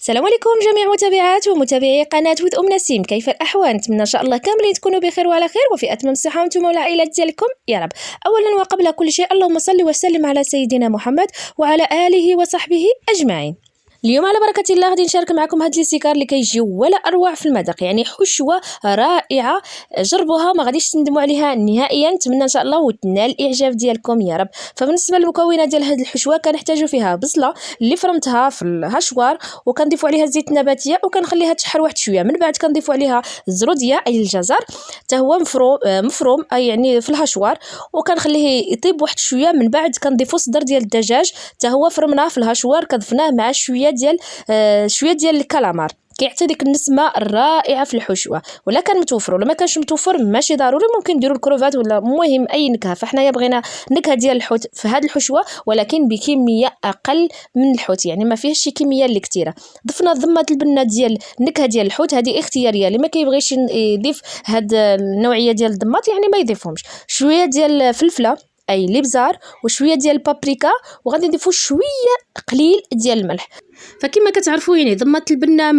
السلام عليكم جميع متابعات ومتابعي قناة وذ أم نسيم، كيف الأحوال؟ نتمنى إن شاء الله كاملين تكونوا بخير وعلى خير وفي أتمم صحة وانتم والعائلات ديالكم يا رب. أولا وقبل كل شيء اللهم صل وسلم على سيدنا محمد وعلى آله وصحبه أجمعين. اليوم على بركة الله غادي نشارك معكم هاد السيكار اللي كيجيو ولا اروع في المذاق، يعني حشوه رائعه، جربوها ما غاديش تندموا عليها نهائيا. نتمنى ان شاء الله وتنال الاعجاب ديالكم يا رب. فبالنسبه للمكونات ديال هاد الحشوه كنحتاجوا فيها بصله اللي فرمتها في الهشوار وكنضيفوا عليها زيت نباتيه وكنخليها تشحر واحد شويه، من بعد كنضيفوا عليها الزروديه اي الجزر حتى هو مفروم اي يعني في الهشوار وكنخليه يطيب واحد شويه، من بعد كنضيفوا صدر ديال الدجاج حتى هو فرمناه في الهشوار كضفناه مع شويه ديال الكالامار، كيعطي ديك النسمه الرائعه في الحشوه. ولا كان متوفر ولا ما كانش متوفر ماشي ضروري، ممكن نديروا الكروفات ولا المهم اي نكهه. فحنايا بغينا نكهه ديال الحوت في هذه الحشوه ولكن بكميه اقل من الحوت، يعني ما فيهش شي كميه اللي كثيره. ضفنا ضمه البنه ديال النكهه ديال الحوت، هذه اختياريه، اللي ما كيبغيش يضيف هاد النوعيه ديال الضمات يعني ما يضيفهمش. شويه ديال الفلفله اي الابزار وشويه ديال البابريكا وغادي نضيفوا شويه قليل ديال الملح. فكما كتعرفوا يعني ضمات البنه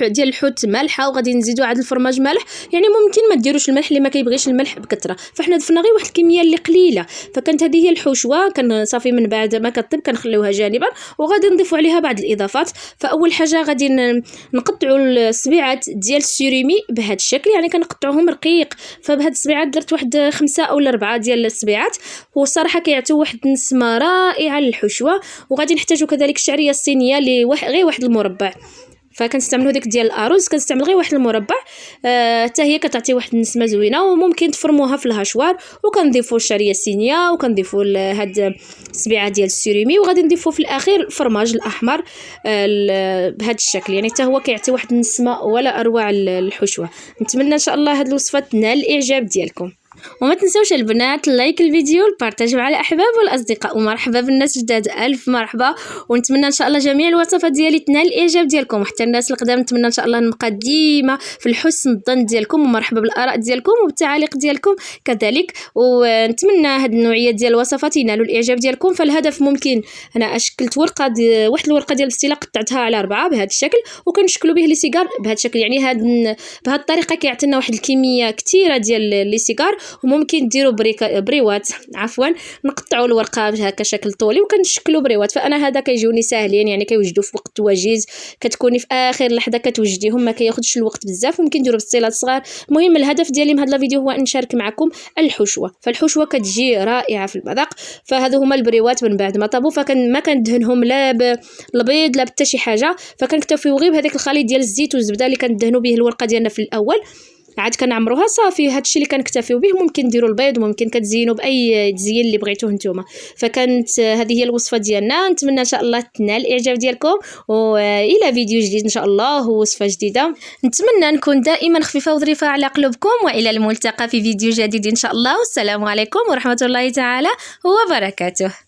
ديال الحوت مالحه وغادي نزيدوا عاد الفرماج مالح، يعني ممكن ما ديروش الملح اللي ما كيبغيش الملح بكثره، فحنا ضفنا غير واحد الكميه اللي قليله. فكانت هذه هي الحشوه، كان صافي من بعد ما كطيب كنخليوها جانبا وغادي نضيفوا عليها بعض الاضافات. فاول حاجه غادي نقطعوا الصبيعات ديال السيريمي بهذا الشكل، يعني كنقطعوهم رقيق. فبهاد الصبيعات درت واحد 5 أو 4 ديال الصبيعات، والصراحه كيعطيو واحد النسمه رائعه للحشوه. وغادي نحتاجوا كذلك الشعريه الصينيه اللي غير واحد المربع، فكنستعملوا ديك ديال الارز كنستعمل غير واحد المربع حتى هي كتعطي واحد النسمه زوينه. وممكن تفرموها في الهشوار وكنضيفوا الشعريه الصينيه وكنضيفوا هاد السبيعه ديال السيريمي وغادي نضيفوا في الاخير الفرماج الاحمر بهذا الشكل، يعني حتى هو كيعطي واحد النسمه ولا اروع الحشوه. نتمنى ان شاء الله هاد الوصفه تنال الاعجاب ديالكم، وما تنسوش البنات لايك الفيديو والبارطاج مع الاحباب والاصدقاء. ومرحبا بالناس جداد، الف مرحبا. ونتمنى ان شاء الله جميع الوصفات ديالي تنال الاعجاب ديالكم وحتى الناس القدام. نتمنى ان شاء الله نبقى ديما في الحسن الظن ديالكم، ومرحبا بالاراء ديالكم وبالتعاليق ديالكم كذلك. ونتمنى هاد النوعيه ديال الوصفات ينالوا الاعجاب ديالكم. فالهدف ممكن انا اشكلت ورقه واحد الورقه ديال البستيله قطعتها على 4 بهذا الشكل وكنشكلوا به لي سيجار بهذا الشكل، يعني بهذه الطريقه كيعطينا واحد الكميه كثيره ديال لي سيجار. وممكن ديروا بريوات نقطعوا الورقه هكا شكل طولي وكنشكلوا بريوات. فانا هذا كيجوني ساهلين، يعني كيوجدوا في وقت وجيز، كتكوني في اخر لحظه كتوجديهم، ما كياخذش الوقت بزاف. ممكن ديروا بستيلات صغار. المهم الهدف ديالي من هذا الفيديو هو ان نشارك معكم الحشوه. فالحشوه كتجي رائعه في المذاق. فهذو هما البريوات من بعد ما طابوا، ما كندهنهم لا بالبيض لا حتى شي حاجه، فكنكتفيو غير بهذاك الخليط ديال الزيت والزبده اللي كندهنوا به الورقه ديالنا في الاول، عاد كنعمروها صافي. هادشي اللي كنكتفيو به. ممكن ديروا البيض وممكن كتزينوا باي تزيين اللي بغيتوه نتوما. فكانت هذه هي الوصفه ديالنا، نتمنى ان شاء الله تنال الاعجاب ديالكم. والى فيديو جديد ان شاء الله ووصفه جديده. نتمنى نكون دائما خفيفه وظريفه على قلوبكم، والى الملتقى في فيديو جديد ان شاء الله. والسلام عليكم ورحمه الله تعالى وبركاته.